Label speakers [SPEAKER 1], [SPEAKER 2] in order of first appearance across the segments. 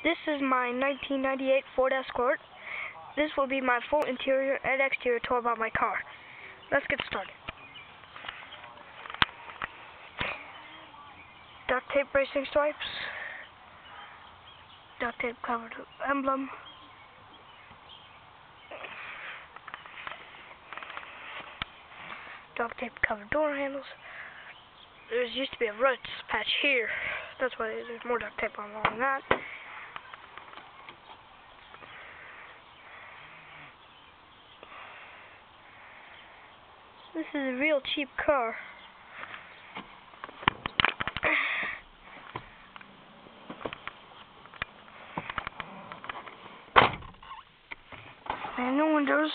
[SPEAKER 1] This is my 1998 Ford Escort. This will be my full interior and exterior tour about my car. Let's get started. Duct tape racing stripes. Duct tape covered emblem. Duct tape covered door handles. There used to be a rust patch here. That's why there's more duct tape along that. This is a real cheap car. Manual windows.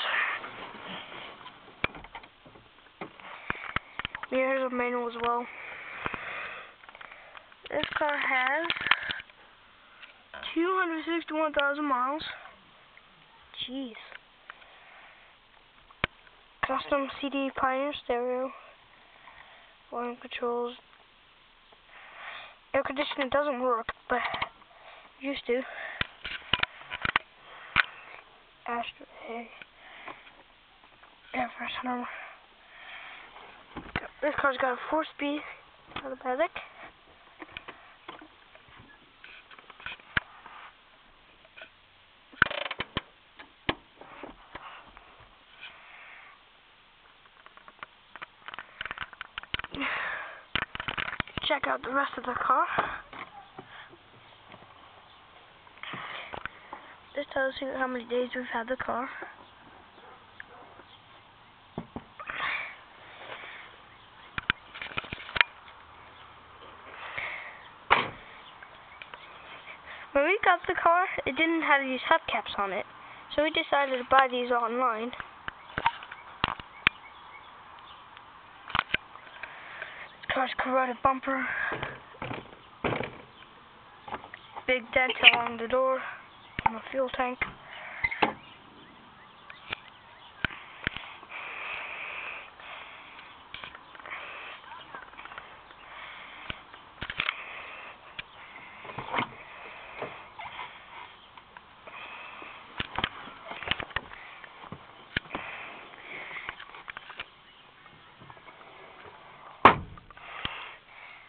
[SPEAKER 1] Mirrors are manual as well. This car has 261,000 miles. Jeez. Custom CD Pioneer stereo. Volume controls. Air conditioning doesn't work, but it used to. Ashtray. Air freshener. This car's got a 4-speed automatic. Check out the rest of the car. This tells you how many days we've had the car. When we got the car, it didn't have these hubcaps on it, so we decided to buy these online. This car's corroded bumper, big dent along the door, and a fuel tank.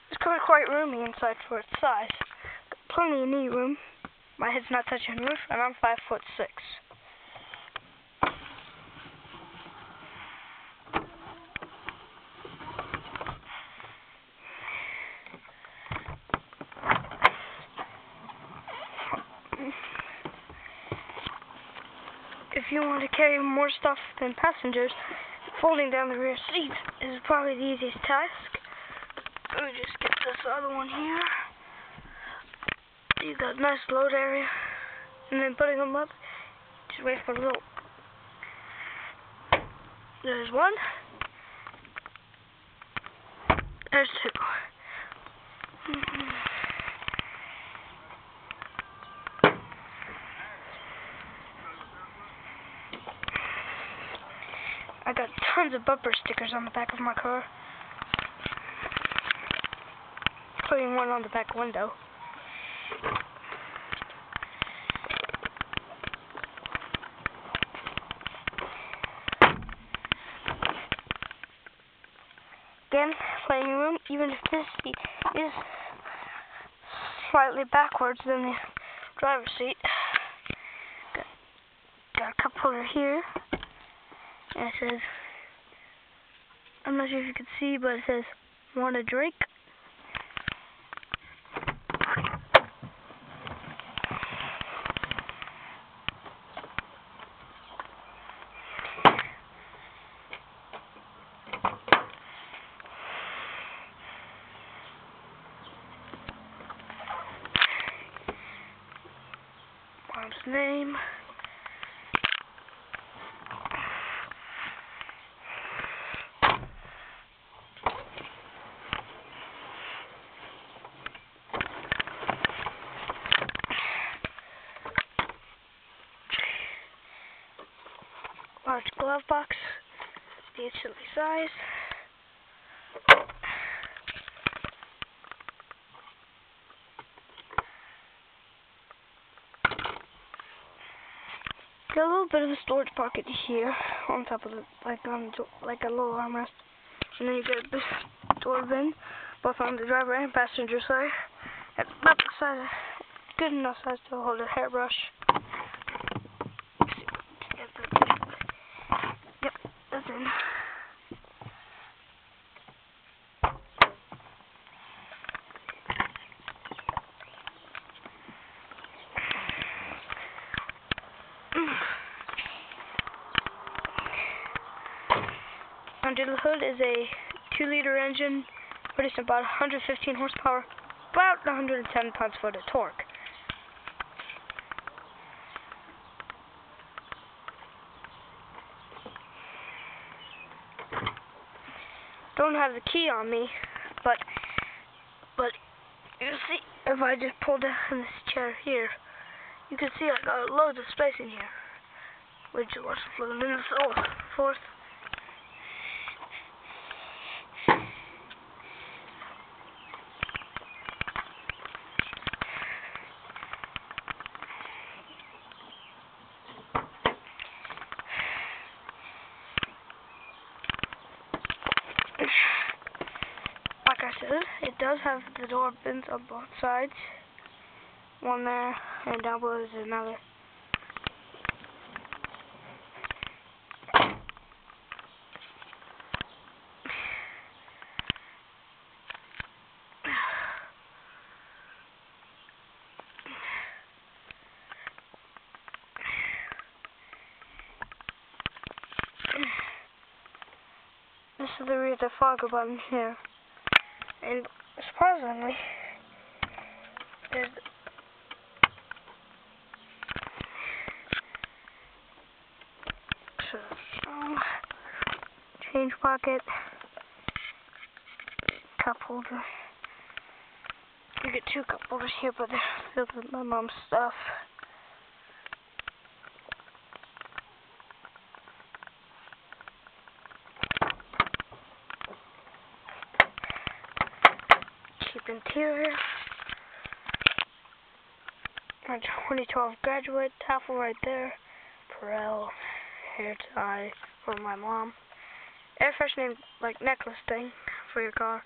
[SPEAKER 1] This car is quite roomy inside for its size. Plenty of knee room. My head's not touching the roof, and I'm 5'6". If you want to carry more stuff than passengers, folding down the rear seats is probably the easiest task. Let me just get this other one here. You got a nice load area, and then putting them up, just wait for a little. There's one. There's two. I got tons of bumper stickers on the back of my car, including one on the back window. Again, playing room, even if this seat is slightly backwards than the driver's seat. Got a cup holder here. And it says, I'm not sure if you can see, but it says, want a drink? Mom's name. Large glove box, decently sized. got a little bit of a storage pocket here on top of it, like a little armrest. And then you get this door bin, both on the driver and passenger side. At about the size, good enough size to hold a hairbrush. Yep, that's in. Under the hood is a 2-liter engine, producing about 115 horsepower, about 110 pounds-foot of torque. Don't have the key on me, but you see, if I just pull down this chair here, you can see I got loads of space in here, which is what's floating in the fourth. Like I said, it does have the door bins on both sides. One there, and down below is another. This is the rear defogger button here. And surprisingly, there's change pocket, cup holder. You get 2 cup holders here, but they're filled with my mom's stuff. Interior, my 2012 graduate taffel right there, Perel hair tie for my mom, air freshening like necklace thing for your car.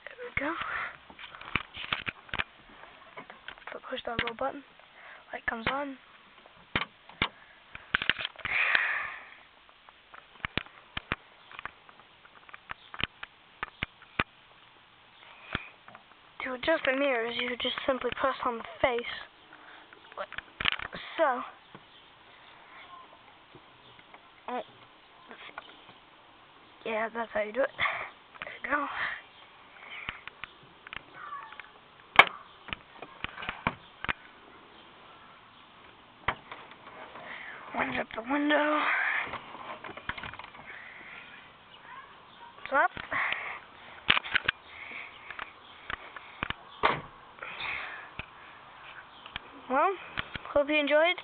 [SPEAKER 1] There we go. So push that little button, light comes on. To adjust the mirrors, you just simply press on the face, like so. Yeah, that's how you do it. There you go. Winds up the window. It's up. Well, hope you enjoyed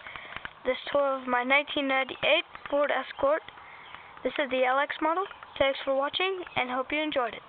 [SPEAKER 1] this tour of my 1998 Ford Escort. This is the LX model. Thanks for watching, and hope you enjoyed it.